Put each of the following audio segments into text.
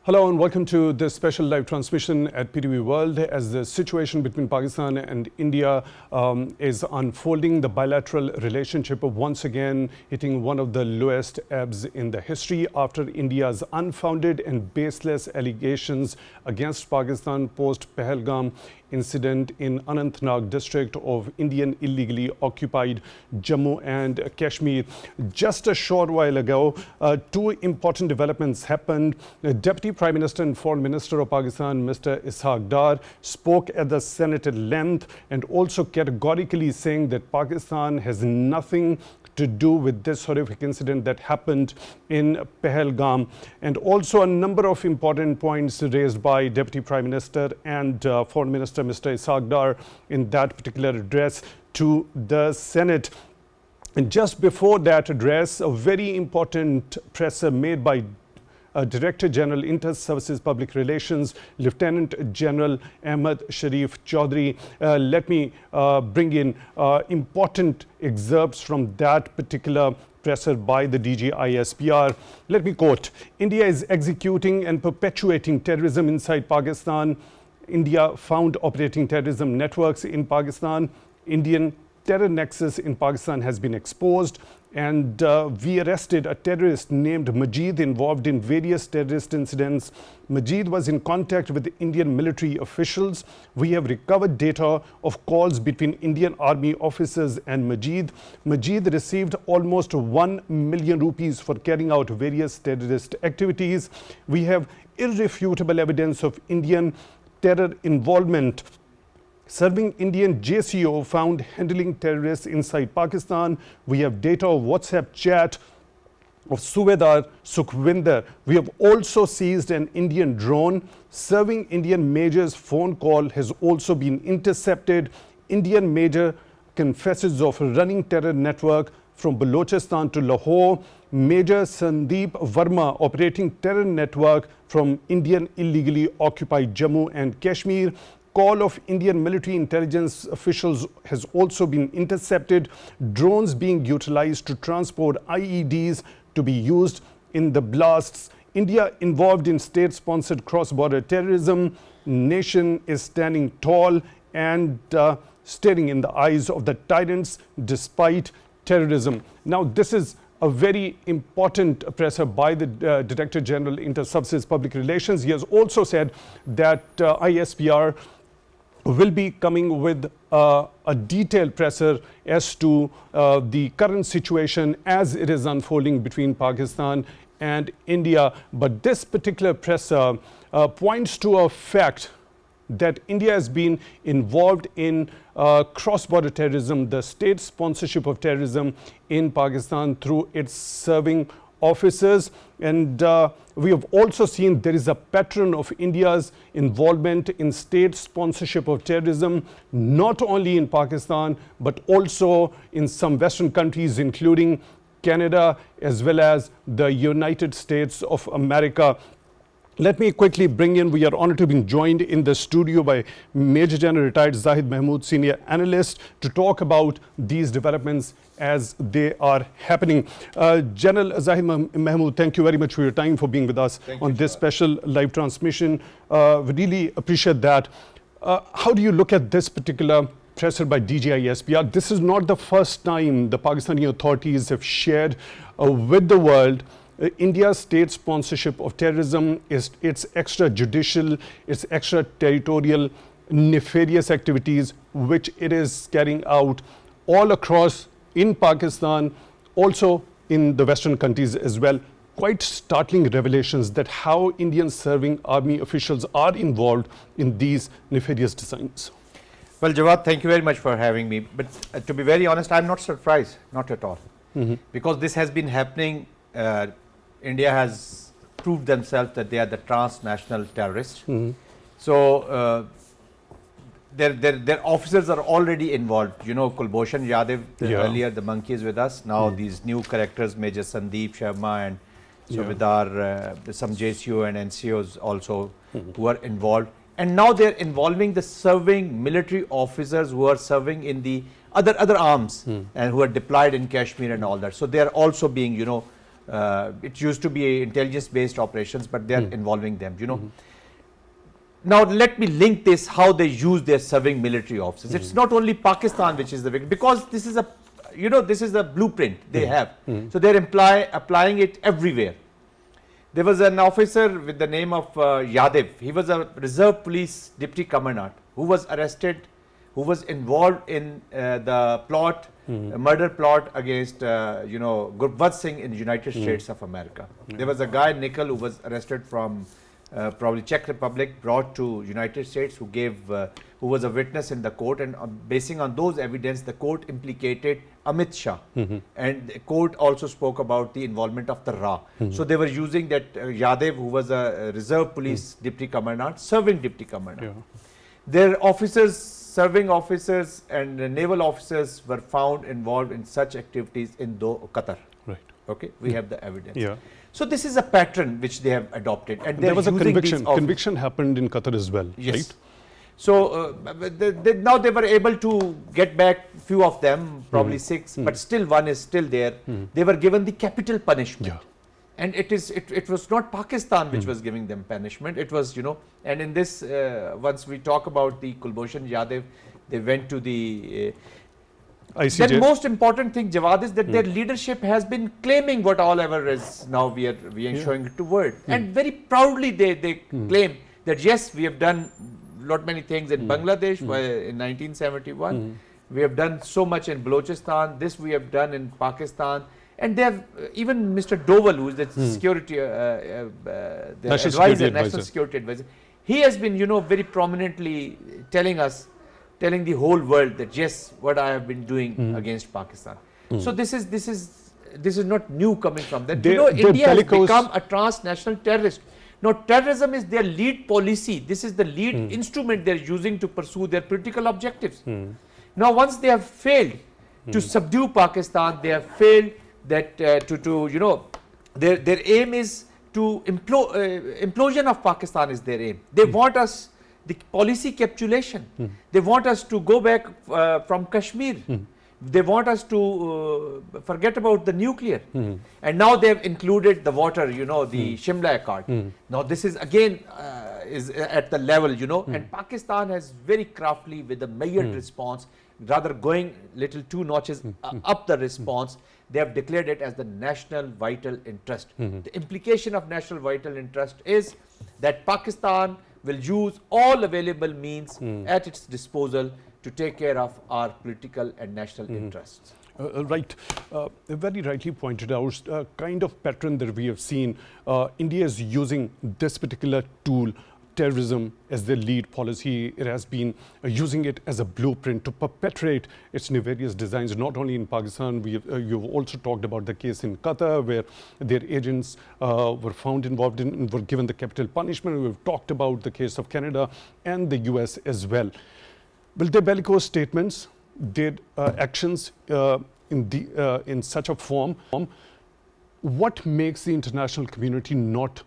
Hello and welcome to this special live transmission at PTV World. As the situation between Pakistan and India is unfolding, the bilateral relationship once again hitting one of the lowest ebbs in the history after India's unfounded and baseless allegations against Pakistan post-Pahalgam incident in Anantnag district of Indian illegally occupied Jammu and Kashmir. Just a short while ago, two important developments happened. The Deputy Prime Minister and Foreign Minister of Pakistan, Mr. Ishaq Dar, spoke at the Senate at length and also categorically saying that Pakistan has nothing to do with this horrific incident that happened in Pahalgam. And also a number of important points raised by Deputy Prime Minister and Foreign Minister Mr. Ishaq Dar in that particular address to the Senate. And just before that address, a very important presser made by Director General Inter-Services Public Relations, Lieutenant General Ahmad Sharif Chaudhry. Let me bring in important excerpts from that particular presser by the DG ISPR. Let me quote, "India is executing and perpetuating terrorism inside Pakistan. India found operating terrorism networks in Pakistan. Indian terror nexus in Pakistan has been exposed. And we arrested a terrorist named Majid involved in various terrorist incidents. Majid was in contact with Indian military officials. We have recovered data of calls between Indian army officers and Majid. Majid received almost 1 million rupees for carrying out various terrorist activities. We have irrefutable evidence of Indian terror involvement. Serving Indian JCO found handling terrorists inside Pakistan. We have data of WhatsApp chat of Subedar Sukhwinder. We have also seized an Indian drone. Serving Indian major's phone call has also been intercepted. Indian major confesses of running terror network from Balochistan to Lahore. Major Sandeep Verma operating terror network from Indian illegally occupied Jammu and Kashmir. Call of Indian military intelligence officials has also been intercepted. Drones being utilized to transport IEDs to be used in the blasts. India involved in state-sponsored cross-border terrorism. Nation is standing tall and staring in the eyes of the tyrants despite terrorism." Now, this is a very important presser by the Director General Inter-Services Public Relations. He has also said that ISPR will be coming with a detailed presser as to the current situation as it is unfolding between Pakistan and India. But this particular presser points to a fact that India has been involved in cross-border terrorism, the state sponsorship of terrorism in Pakistan through its serving officers. And we have also seen there is a pattern of India's involvement in state sponsorship of terrorism, not only in Pakistan, but also in some Western countries, including Canada, as well as the United States of America. Let me quickly bring in, we are honored to be joined in the studio by Major General retired Zahid Mahmood, senior analyst, to talk about these developments as they are happening. General Zahid Mahmood, thank you very much for your time, for being with us on this special live transmission. We really appreciate that. How do you look at this particular presser by DGISPR? This is not the first time the Pakistani authorities have shared with the world India's state sponsorship of terrorism, is its extrajudicial, its extraterritorial nefarious activities which it is carrying out all across in Pakistan, also in the Western countries as well. Quite startling revelations that how Indian serving army officials are involved in these nefarious designs. Well, Jawad, thank you very much for having me. But to be very honest, I'm not surprised, not at all. Because this has been happening. India has proved themselves that they are the transnational terrorists. So their officers are already involved. You know, Kulbhushan Yadav, earlier the monkey is with us. Now these new characters, Major Sandeep Sharma and Subedar, some JCO and NCOs also who are involved. And now they're involving the serving military officers who are serving in the other arms and who are deployed in Kashmir and all that. So they are also being, It used to be intelligence-based operations, but they are involving them, you know. Now let me link this, how they use their serving military officers. It's not only Pakistan which is the victim, because this is a, you know, this is the blueprint they have. So they're applying it everywhere. There was an officer with the name of Yadav. He was a reserve police deputy commandant who was arrested, who was involved in the plot, murder plot against, you know, Gurbat Singh in the United States of America. There was a guy, Nickel, who was arrested from probably Czech Republic, brought to United States, who gave, who was a witness in the court, and basing on those evidence, the court implicated Amit Shah, and the court also spoke about the involvement of the Ra. So they were using that Yadav, who was a reserve police deputy commandant, serving deputy commandant. Their officers, serving officers and naval officers were found involved in such activities in Qatar. Right. Okay, we have the evidence. So this is a pattern which they have adopted, and there was a conviction happened in Qatar as well. Yes. Right? So now they were able to get back few of them, probably 6, but still one is still there. They were given the capital punishment. And it was not Pakistan which was giving them punishment. It was, you know, and in this, once we talk about the Kulbhushan Yadav, they went to the ICJ. The most important thing, Jawad, is that their leadership has been claiming whatever is now we are showing it to world, and very proudly they claim that yes, we have done lot many things in Bangladesh in 1971. We have done so much in Balochistan. This we have done in Pakistan. And they have, even Mr. Doval, who is the security national security advisor, he has been, you know, very prominently telling the whole world that yes, what I have been doing against Pakistan. So this is not new coming from them. You know, India has become a transnational terrorist. Now, terrorism is their lead policy. This is the lead instrument they are using to pursue their political objectives. Now, once they have failed to subdue Pakistan, they have failed that to you know, their aim is to implosion of Pakistan is their aim. They want us, the policy capitulation. They want us to go back from Kashmir. They want us to forget about the nuclear. And now they have included the water, you know, the Shimla Accord. Now this is again is at the level, you know, and Pakistan has very craftily, with a measured response, rather going little 2 notches up the response, they have declared it as the national vital interest. The implication of national vital interest is that Pakistan will use all available means at its disposal to take care of our political and national interests. Right. Very rightly pointed out, kind of pattern that we have seen. India is using this particular tool, terrorism, as their lead policy. It has been using it as a blueprint to perpetrate its nefarious designs, not only in Pakistan. You've also talked about the case in Qatar, where their agents were found involved in and were given the capital punishment. We've talked about the case of Canada and the US as well. Well, their bellicose statements, their actions in such a form, what makes the international community not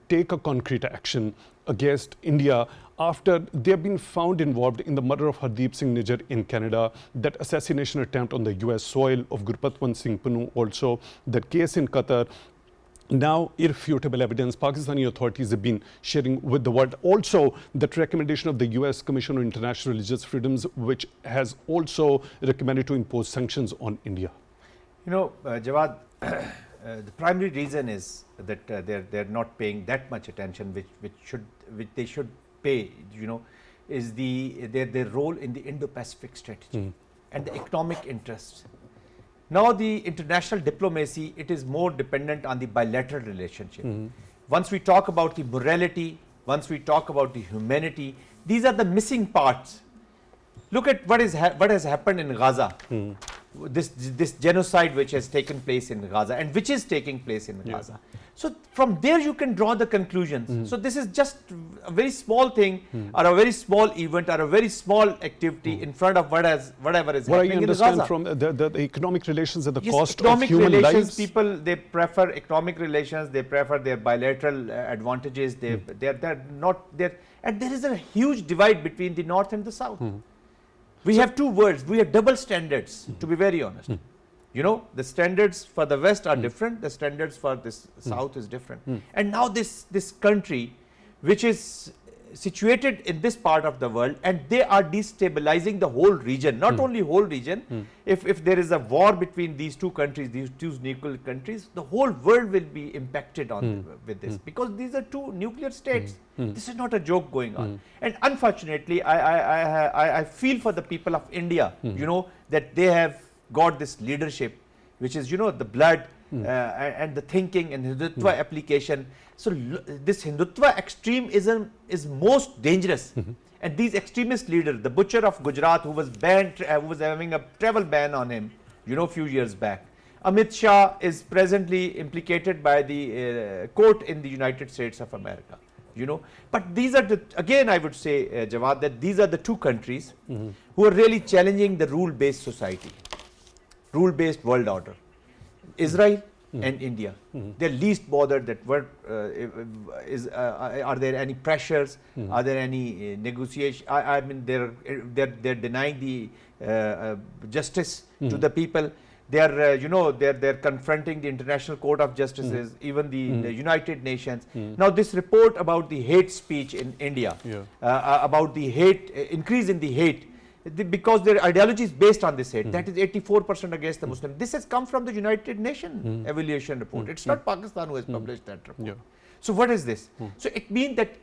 take a concrete action against India after they have been found involved in the murder of Hardeep Singh Nijjar in Canada, that assassination attempt on the US soil of Gurpatwant Singh Pannu, also that case in Qatar? Now, irrefutable evidence Pakistani authorities have been sharing with the world. Also, that recommendation of the US Commission on International Religious Freedoms, which has also recommended to impose sanctions on India. You know, Jawad, the primary reason is that they're not paying that much attention, which they should pay. You know, is their role in the Indo-Pacific strategy and the economic interests. Now, the international diplomacy, it is more dependent on the bilateral relationship. Once we talk about the morality, once we talk about the humanity, these are the missing parts. Look at what has happened in Gaza. This genocide which has taken place in Gaza and which is taking place in Gaza. So from there you can draw the conclusions. So this is just a very small thing or a very small event or a very small activity in front of whatever is happening in Gaza. What I understand from the economic relations at the cost of human lives. People, they prefer economic relations, they prefer their bilateral advantages, they're not there. And there is a huge divide between the North and the South. We have 2 worlds, we have double standards, to be very honest. You know, the standards for the West are different, the standards for this South is different. And now this country, which is situated in this part of the world, and they are destabilizing the whole region, not only whole region. If there is a war between these two countries, these two nuclear countries, the whole world will be impacted on with this, because these are two nuclear states. This is not a joke going on. And unfortunately, I feel for the people of India, you know, that they have got this leadership, which is, you know, the blood and the thinking and Hindutva application. So this Hindutva extremism is most dangerous. And these extremist leaders, the butcher of Gujarat, who was banned, who was having a travel ban on him, you know, a few years back. Amit Shah is presently implicated by the court in the United States of America. You know, but these are the, again I would say, Jawad, that these are the two countries who are really challenging the rule-based society, rule-based world order. Israel and India, they're least bothered that what are there any pressures, are there any negotiation? I mean, they're denying the justice to the people. They are, you know, they're confronting the International Court of Justices, even the United Nations. Now, this report about the hate speech in India, about the hate, increase in the hate, because their ideology is based on this hate, that is 84% against the Muslim. This has come from the United Nations evaluation report. It's not Pakistan who has published that report. So what is this? So it means that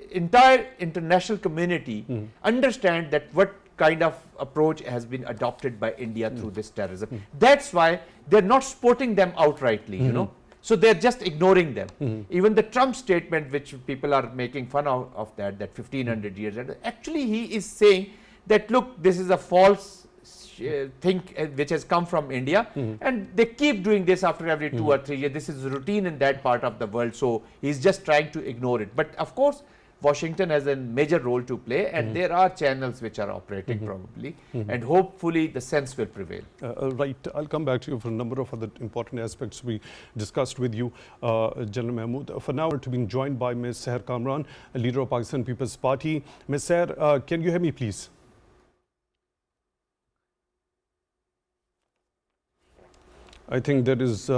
entire international community understand that what kind of approach has been adopted by India through this terrorism. That's why they're not supporting them outrightly, you know. So they're just ignoring them. Even the Trump statement, which people are making fun of that 1500 years, actually he is saying that, look, this is a false thing which has come from India, and they keep doing this after every 2 or 3 years. This is routine in that part of the world, so he's just trying to ignore it. But of course, Washington has a major role to play, and there are channels which are operating probably, and hopefully the sense will prevail. Right, I'll come back to you for a number of other important aspects we discussed with you, General Mahmood. For now, we're being joined by Ms. Seher Kamran, a leader of Pakistan People's Party. Ms. Seher, can you hear me, please? I think there is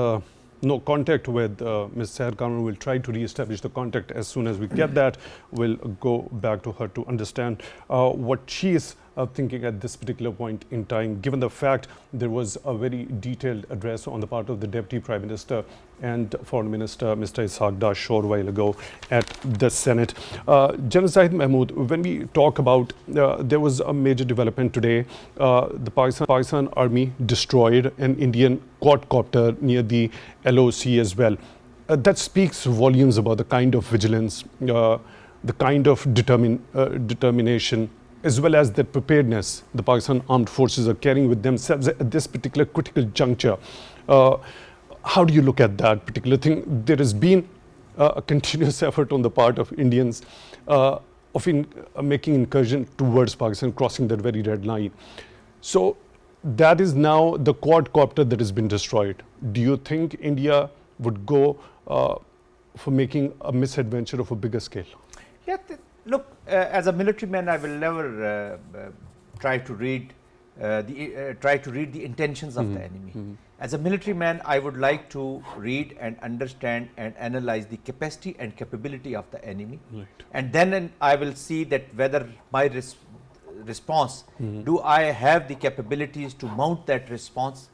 no contact with Ms. Seher Kamran. We'll try to re-establish the contact as soon as we get that. We'll go back to her to understand what she is thinking at this particular point in time, given the fact there was a very detailed address on the part of the Deputy Prime Minister and Foreign Minister, Mr. Ishaq Dar, short while ago at the Senate. General Zahid Mahmood, when we talk about, there was a major development today. The Pakistan Army destroyed an Indian quadcopter near the LOC as well. That speaks volumes about the kind of vigilance, the kind of determination, as well as the preparedness the Pakistan armed forces are carrying with themselves at this particular critical juncture. How do you look at that particular thing? There has been a continuous effort on the part of Indians of making incursion towards Pakistan, crossing that very red line. So that is now the quadcopter that has been destroyed. Do you think India would go for making a misadventure of a bigger scale? Yeah, look, as a military man, I will never try to read the intentions of the enemy. As a military man, I would like to read and understand and analyze the capacity and capability of the enemy. Right. And then I will see that whether my response, do I have the capabilities to mount that response?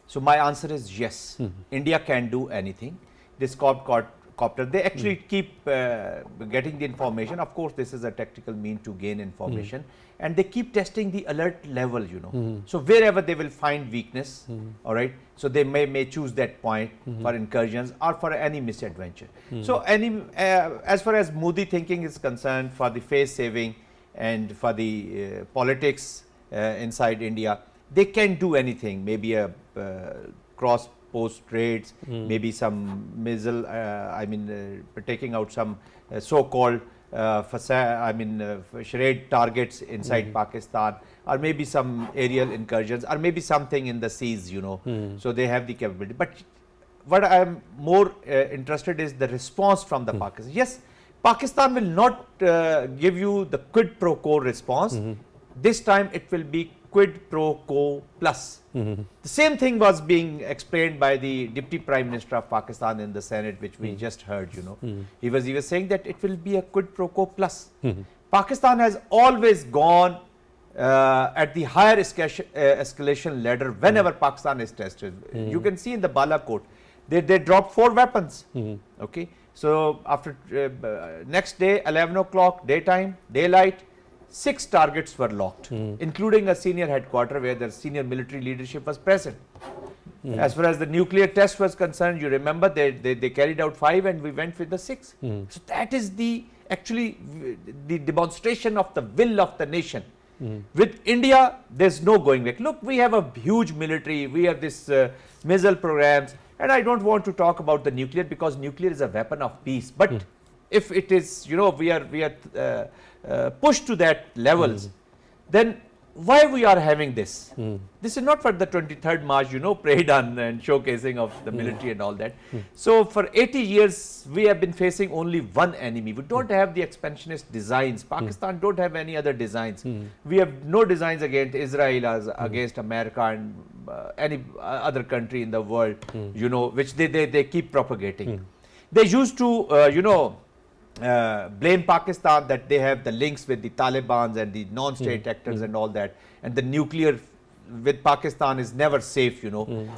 So my answer is yes. India can do anything. This copter, they actually keep getting the information. Of course, this is a tactical mean to gain information, and they keep testing the alert level, you know. So wherever they will find weakness, all right, so they may choose that point for incursions or for any misadventure. So as far as Modi thinking is concerned, for the face saving and for the politics inside India, they can do anything. Maybe a cross post raids, maybe some missile, taking out some so-called charade targets inside Pakistan, or maybe some aerial incursions, or maybe something in the seas, you know. So they have the capability. But what I am more interested is the response from the Pakistan. Yes, Pakistan will not give you the quid pro quo response. This time it will be quid pro quo plus. The same thing was being explained by the Deputy Prime Minister of Pakistan in the Senate, which we just heard, He was saying that it will be a quid pro quo plus. Pakistan has always gone at the higher escalation ladder whenever Pakistan is tested. You can see in the Balakot, they dropped 4 weapons. Okay, so after next day, 11 o'clock, daytime, daylight, 6 targets were locked, including a senior headquarter where the senior military leadership was present. As far as the nuclear test was concerned, you remember they carried out 5 and we went with the 6. So that is actually the demonstration of the will of the nation. With India, there's no going back. Look, we have a huge military, we have this missile programs, and I don't want to talk about the nuclear because nuclear is a weapon of peace. But if it is, we are pushed to that levels, then why we are having this? This is not for the 23rd March, parade on and showcasing of the military and all that. So for 80 years, we have been facing only one enemy. We don't have the expansionist designs. Pakistan don't have any other designs. We have no designs against Israel, as against America and any other country in the world, which they keep propagating. They used to, blame Pakistan that they have the links with the Taliban and the non-state actors and all that, and the nuclear with Pakistan is never safe,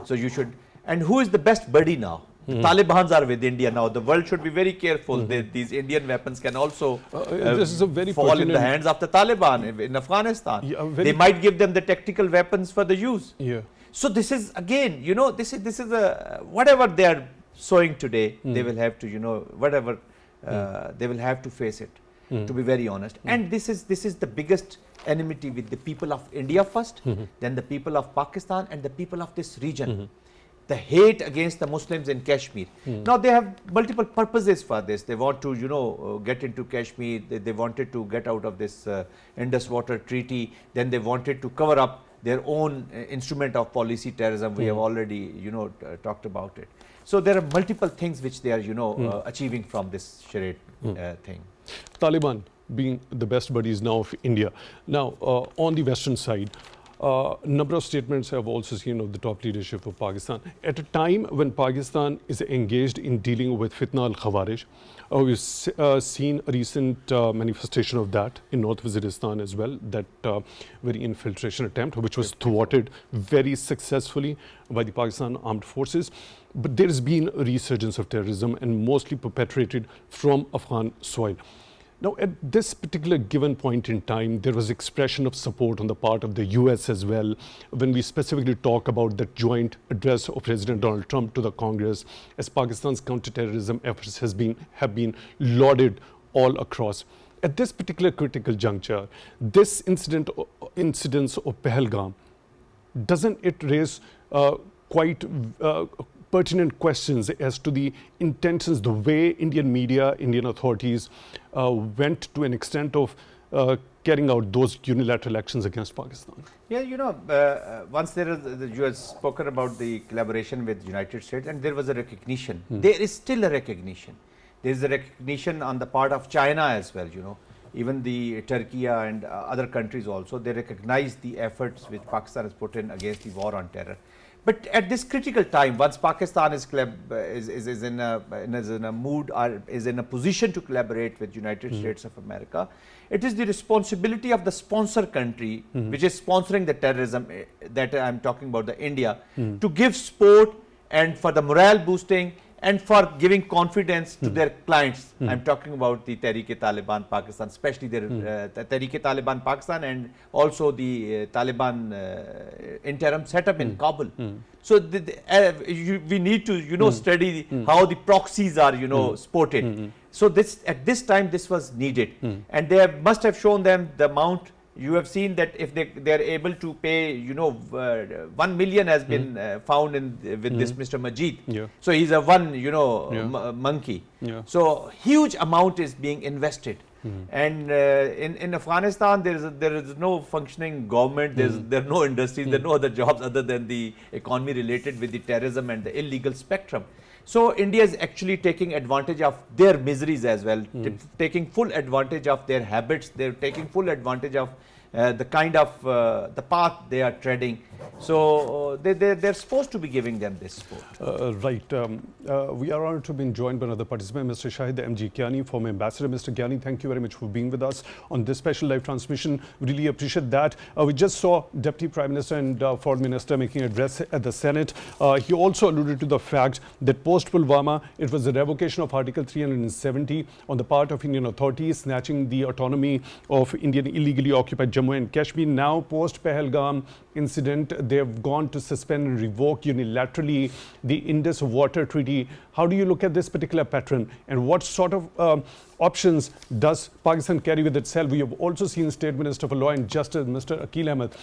so you should. And who is the best buddy now? The Talibans are with India now. The world should be very careful that these Indian weapons can also this is a very fall in the hands of the Taliban in Afghanistan. They might give them the tactical weapons for the use. So this is again, this is a whatever they are sowing today, they will have to, whatever. They will have to face it, to be very honest. And this is the biggest enmity with the people of India first, then the people of Pakistan and the people of this region. The hate against the Muslims in Kashmir. Now they have multiple purposes for this. They want to, get into Kashmir. They wanted to get out of this Indus Water Treaty. Then they wanted to cover up their own instrument of policy terrorism. We have already, talked about it. So there are multiple things which they are, achieving from this charade thing. Taliban being the best buddies now of India. Now, on the Western side, number of statements have also seen of the top leadership of Pakistan. At a time when Pakistan is engaged in dealing with Fitna al-Khawarij, we've seen a recent manifestation of that in North Waziristan as well, that very infiltration attempt, which was thwarted very successfully by the Pakistan armed forces. But there has been a resurgence of terrorism and mostly perpetrated from Afghan soil. Now, at this particular given point in time, there was expression of support on the part of the US as well, when we specifically talk about the joint address of President Donald Trump to the Congress, as Pakistan's counterterrorism efforts have been lauded all across. At this particular critical juncture, this incidence of Pahalgam, doesn't it raise quite pertinent questions as to the intentions, the way Indian media, Indian authorities went to an extent of carrying out those unilateral actions against Pakistan? Yeah, once there is, you have spoken about the collaboration with United States, and there was a recognition. There is still a recognition. There is a recognition on the part of China as well, Even the Turkey and other countries also, they recognize the efforts which Pakistan has put in against the war on terror. But at this critical time, once Pakistan is in a mood or is in a position to collaborate with United States of America, it is the responsibility of the sponsor country, which is sponsoring the terrorism that I'm talking about, the India, to give support and for the morale boosting and for giving confidence to their clients. I'm talking about the Tehrik-e-Taliban Pakistan, especially the Tehrik-e-Taliban Pakistan and also the Taliban interim setup in Kabul. So we need to study how the proxies are supported. So at this time this was needed, and they must have shown them the amount. You have seen that if they are able to pay, 1 million has been found with this Mr. Majid. So he's a monkey. So huge amount is being invested. And in Afghanistan, there is no functioning government. There are no industries. There are no other jobs other than the economy related with the terrorism and the illegal spectrum. So India is actually taking advantage of their miseries as well, taking full advantage of their habits. They're taking full advantage of the kind of the path they are treading. So they're supposed to be giving them this support. Right. We are honored to be joined by another participant, Mr. Shahid MG Gyani, former ambassador. Mr. Gyani, thank you very much for being with us on this special live transmission. Really appreciate that. We just saw Deputy Prime Minister and Foreign Minister making an address at the Senate. He also alluded to the fact that post-Pulwama, it was the revocation of Article 370 on the part of Indian authorities, snatching the autonomy of Indian illegally occupied Jammu and Kashmir. Now, post-Pahalgam incident, they have gone to suspend and revoke unilaterally the Indus Water Treaty. How do you look at this particular pattern, and what sort of options does Pakistan carry with itself? We have also seen State Minister for Law and Justice, Mr. Akil Ahmed,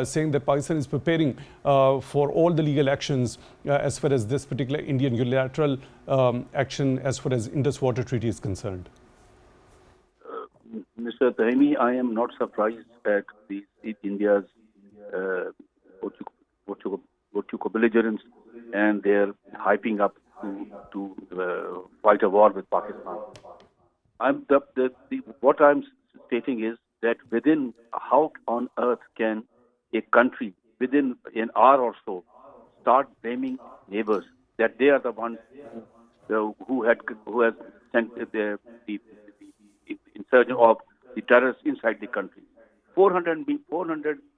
saying that Pakistan is preparing for all the legal actions as far as this particular Indian unilateral action as far as Indus Water Treaty is concerned. Mr. Tehami, I am not surprised at India's belligerents and their hyping up to fight a war with Pakistan. What I'm stating is that how on earth can a country within an hour or so start blaming neighbors that they are the ones who has sent the insurgent of the terrorists inside the country. 400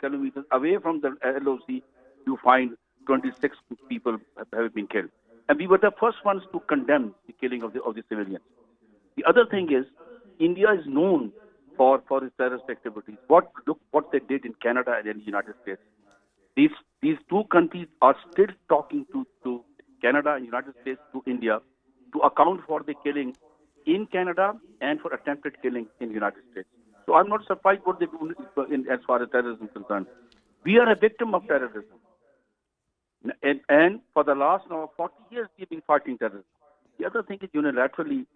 kilometers away from the LOC, you find 26 people have been killed. And we were the first ones to condemn the killing of the civilians. The other thing is, India is known for its terrorist activities. Look what they did in Canada and in the United States. These two countries are still talking to Canada and United States, to India, to account for the killing in Canada and for attempted killing in the United States. So I'm not surprised what they do as far as terrorism is concerned. We are a victim of terrorism. And for the last 40 years, we've been fighting terrorism. The other thing is unilaterally,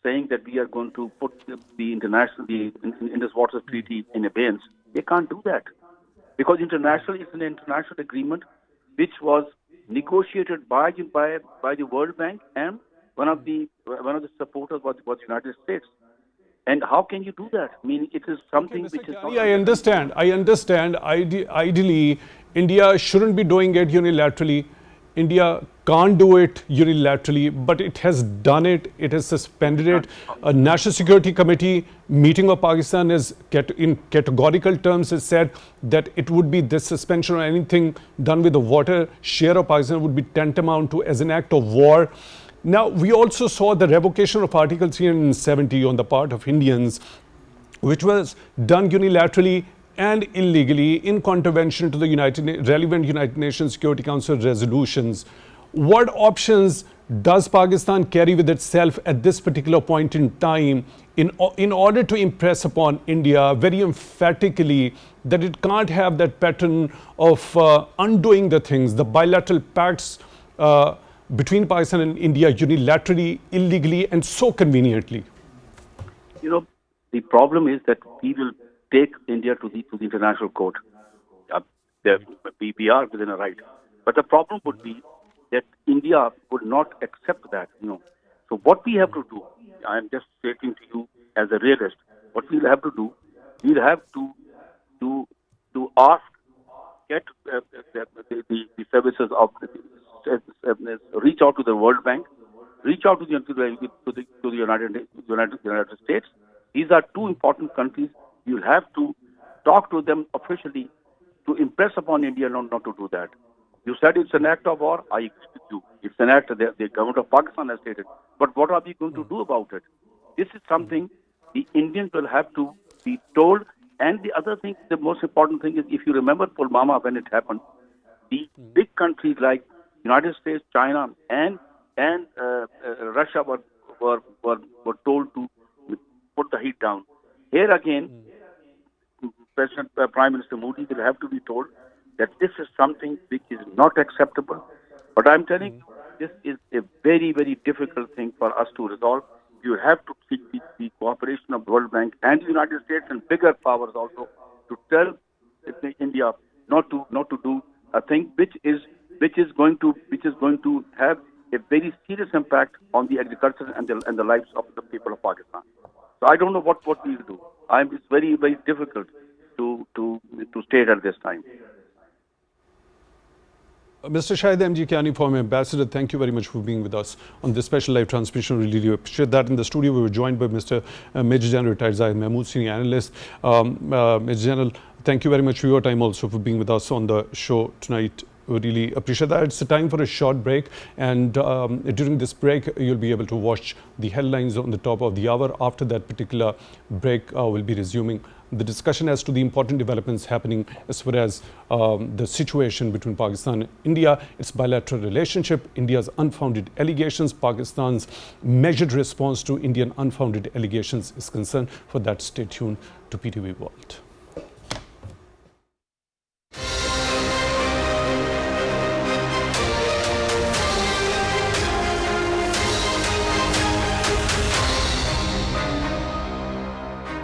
saying that we are going to put the Indus Water Treaty in abeyance. They can't do that, because internationally it's an international agreement which was negotiated by the World Bank, and one of the supporters was the United States. And how can you do that? I mean, it is something which is not... I understand. Ideally, India shouldn't be doing it unilaterally. India can't do it unilaterally, but it has done it. It has suspended it. A National Security Committee meeting of Pakistan is in categorical terms has said that it would be this suspension or anything done with the water share of Pakistan would be tantamount to as an act of war. Now, we also saw the revocation of Article 370 on the part of Indians, which was done unilaterally and illegally in contravention to the relevant United Nations Security Council resolutions. What options does Pakistan carry with itself at this particular point in time in order to impress upon India very emphatically that it can't have that pattern of undoing the things, the bilateral pacts between Pakistan and India unilaterally, illegally, and so conveniently? The problem is that we will take India to the international court. We are within a right. But the problem would be that India would not accept that. So what we have to do, I am just stating to you as a realist, what we'll have to do, we'll have to ask, get the services of, reach out to the World Bank, reach out to the United States. These are two important countries. You'll have to talk to them officially to impress upon India not to do that. You said it's an act of war. I agree with you. It's an act that the government of Pakistan has stated. But what are we going to do about it? This is something the Indians will have to be told. And the other thing, the most important thing is, if you remember Pulwama when it happened, the big countries like United States, China, and Russia were told to put the heat down. Here again, Prime Minister Modi will have to be told that this is something which is not acceptable. But I'm telling you, this is a very, very difficult thing for us to resolve. You have to seek the cooperation of the World Bank and the United States and bigger powers also to tell India not to do a thing which is going to have a very serious impact on the agriculture and the lives of the people of Pakistan. So I don't know what we will do. It's very, very difficult. to state at this time. Mr. Syed MG Kiani, former ambassador, thank you very much for being with us on this special live transmission. Really do appreciate that. In the studio, we were joined by Mr. Major General retired Zahid Mahmood, senior analyst. Major General, thank you very much for your time also for being with us on the show tonight. We really appreciate that. It's a time for a short break, and during this break, you'll be able to watch the headlines on the top of the hour. After that particular break, we'll be resuming the discussion as to the important developments happening as far as the situation between Pakistan and India, its bilateral relationship, India's unfounded allegations, Pakistan's measured response to Indian unfounded allegations is concerned. For that, stay tuned to PTV World.